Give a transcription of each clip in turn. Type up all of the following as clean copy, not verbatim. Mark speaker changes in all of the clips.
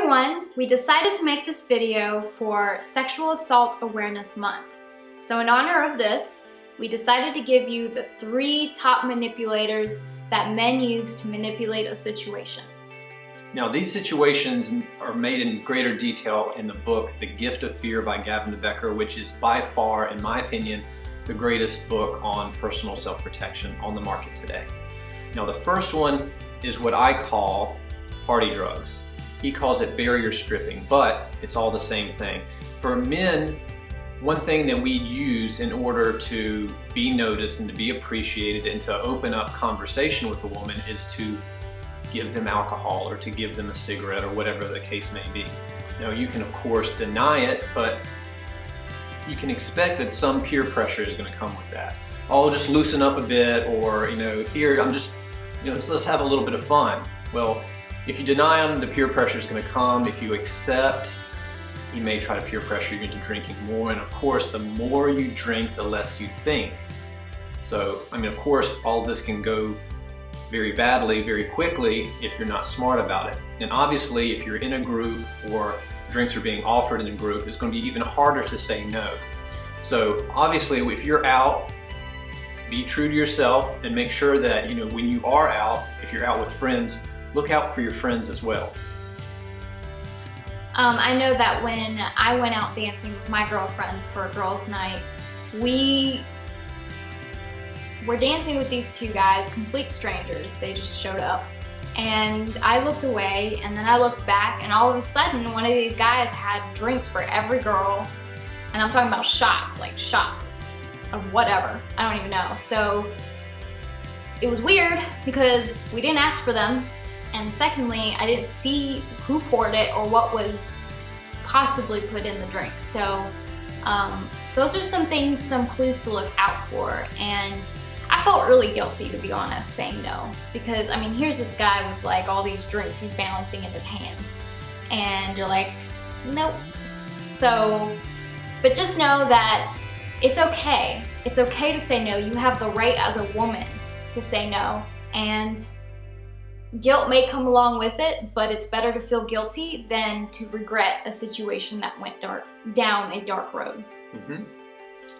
Speaker 1: everyone, we decided to make this video for Sexual Assault Awareness Month. So in honor of this, we decided to give you the 3 top manipulators that men use to manipulate a situation.
Speaker 2: Now these situations are made in greater detail in the book The Gift of Fear by Gavin and Becker, which is by far, in my opinion, the greatest book on personal self-protection on the market today. Now the first one is what I call party drugs. He calls it barrier stripping, but it's all the same thing. For men, one thing that we use in order to be noticed and to be appreciated and to open up conversation with a woman is to give them alcohol or to give them a cigarette or whatever the case may be. Now you can of course deny it, but you can expect that some peer pressure is going to come with that. Oh, just loosen up a bit, or here I'm just, let's have a little bit of fun. Well, if you deny them, the peer pressure is going to come. If you accept, he may try to peer pressure you into drinking more, and of course the more you drink, the less you think. So, of course all this can go very badly, very quickly if you're not smart about it. And obviously if you're in a group or drinks are being offered in a group, it's going to be even harder to say no. So obviously if you're out, be true to yourself and make sure that when you are out, if you're out with friends, look out for your friends as well.
Speaker 1: I know that when I went out dancing with my girlfriends for a girls' night, we were dancing with these 2 guys, complete strangers. They just showed up. And I looked away, and then I looked back, and all of a sudden, one of these guys had drinks for every girl. And I'm talking about shots, like shots of whatever. I don't even know. So it was weird because we didn't ask for them. And secondly, I didn't see who poured it or what was possibly put in the drink. So those are some things, some clues to look out for. And I felt really guilty, to be honest, saying no. Because, here's this guy with like all these drinks he's balancing in his hand. And you're like, nope. So, but just know that it's okay. It's okay to say no. You have the right as a woman to say no. And guilt may come along with it, but it's better to feel guilty than to regret a situation that went down a dark road.
Speaker 2: And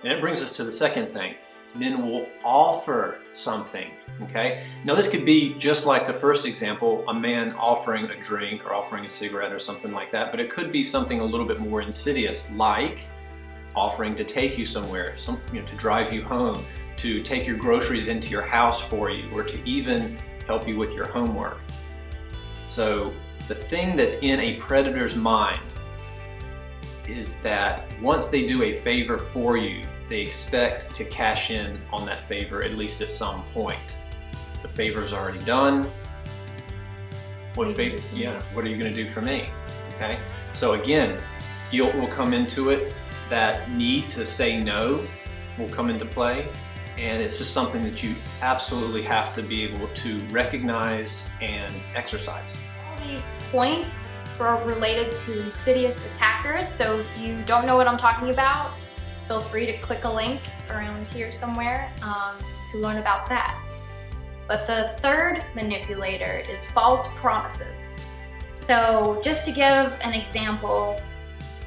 Speaker 2: it brings us to the second thing. Men will offer something, okay? Now this could be just like the first example, a man offering a drink or offering a cigarette or something like that, but it could be something a little bit more insidious, like offering to take you somewhere, to drive you home, to take your groceries into your house for you, or to even help you with your homework. So the thing that's in a predator's mind is that once they do a favor for you, they expect to cash in on that favor at least at some point. The favor's already done. What are you going to do for me? Okay? So again, guilt will come into it. That need to say no will come into play. And it's just something that you absolutely have to be able to recognize and exercise.
Speaker 1: All these points are related to insidious attackers, so if you don't know what I'm talking about, feel free to click a link around here somewhere to learn about that. But the third manipulator is false promises. So just to give an example,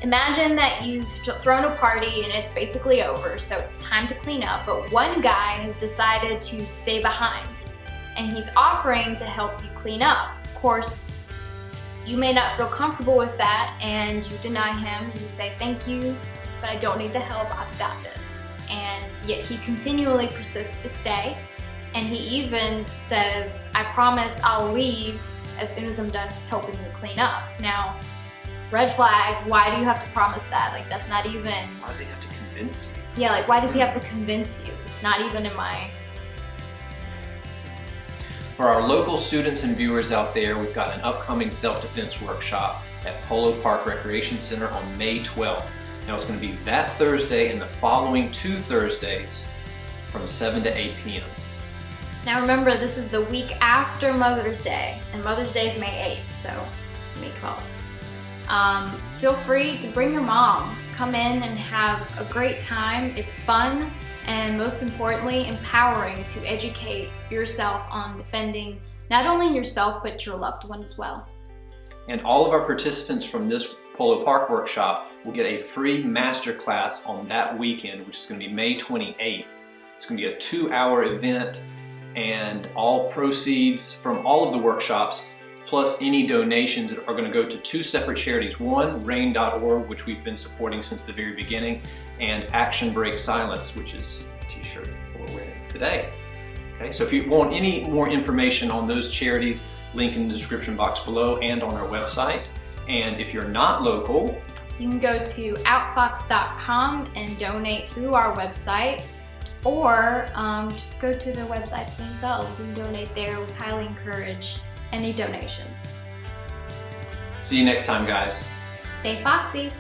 Speaker 1: imagine that you've thrown a party and it's basically over, so it's time to clean up, but one guy has decided to stay behind and he's offering to help you clean up. Of course, you may not feel comfortable with that and you deny him. You say, thank you, but I don't need the help, I've got this. And yet he continually persists to stay, and he even says, I promise I'll leave as soon as I'm done helping you clean up. Now, red flag, why do you have to promise that? Like, that's not even...
Speaker 2: Why does he have to convince you?
Speaker 1: Yeah, like, why does he have to convince you? It's not even in my...
Speaker 2: For our local students and viewers out there, we've got an upcoming self-defense workshop at Polo Park Recreation Center on May 12th. Now it's going to be that Thursday and the following 2 Thursdays from 7 to 8 p.m.
Speaker 1: Now remember, this is the week after Mother's Day, and Mother's Day is May 8th, so May 12th. Feel free to bring your mom. Come in and have a great time. It's fun and most importantly, empowering to educate yourself on defending not only yourself but your loved one as well.
Speaker 2: And all of our participants from this Polo Park workshop will get a free masterclass on that weekend, which is going to be May 28th. It's going to be a 2-hour event, and all proceeds from all of the workshops plus any donations are going to go to 2 separate charities. One, rain.org, which we've been supporting since the very beginning, and Action Break Silence, which is a t-shirt we're wearing today. Okay, so if you want any more information on those charities, link in the description box below and on our website. And if you're not local,
Speaker 1: you can go to outfox.com and donate through our website, or just go to the websites themselves and donate there. We highly encourage any donations.
Speaker 2: See you next time, guys.
Speaker 1: Stay foxy.